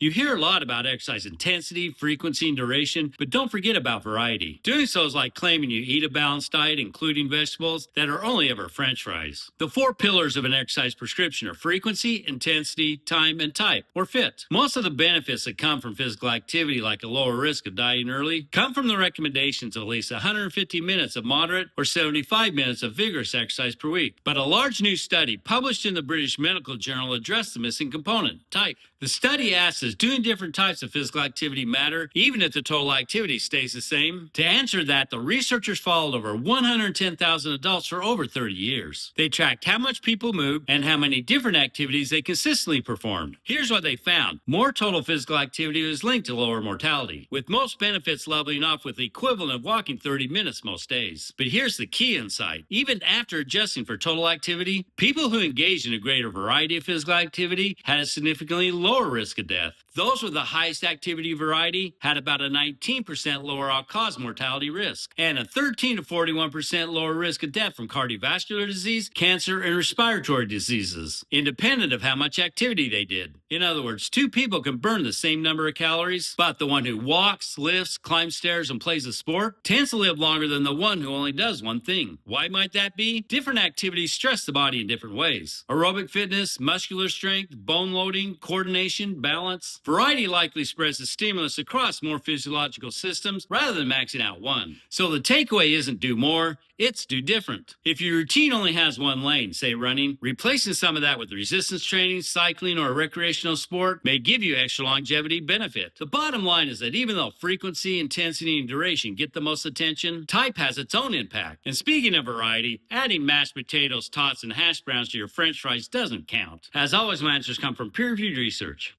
You hear a lot about exercise intensity, frequency, and duration, but don't forget about variety. Doing so is like claiming you eat a balanced diet, including vegetables, that are only ever French fries. The four pillars of an exercise prescription are frequency, intensity, time, and type, or FITT. Most of the benefits that come from physical activity, like a lower risk of dying early, come from the recommendations of at least 150 minutes of moderate or 75 minutes of vigorous exercise per week. But a large new study published in the British Medical Journal addressed the missing component, type. The study asks, does doing different types of physical activity matter, even if the total activity stays the same? To answer that, the researchers followed over 110,000 adults for over 30 years. They tracked how much people moved and how many different activities they consistently performed. Here's what they found. More total physical activity was linked to lower mortality, with most benefits leveling off with the equivalent of walking 30 minutes most days. But here's the key insight. Even after adjusting for total activity, people who engaged in a greater variety of physical activity had a significantly lower risk of death. Those with the highest activity variety had about a 19% lower all-cause mortality risk and a 13 to 41% lower risk of death from cardiovascular disease, cancer, and respiratory diseases, independent of how much activity they did. In other words, two people can burn the same number of calories, but the one who walks, lifts, climbs stairs, and plays a sport tends to live longer than the one who only does one thing. Why might that be? Different activities stress the body in different ways. Aerobic fitness, muscular strength, bone loading, coordination, balance. Variety likely spreads the stimulus across more physiological systems rather than maxing out one. So the takeaway isn't do more, it's do different. If your routine only has one lane, say running, replacing some of that with resistance training, cycling, or a recreational sport may give you extra longevity benefit. The bottom line is that even though frequency, intensity, and duration get the most attention, type has its own impact. And speaking of variety, adding mashed potatoes, tots, and hash browns to your French fries doesn't count. As always, my answers come from peer-reviewed research.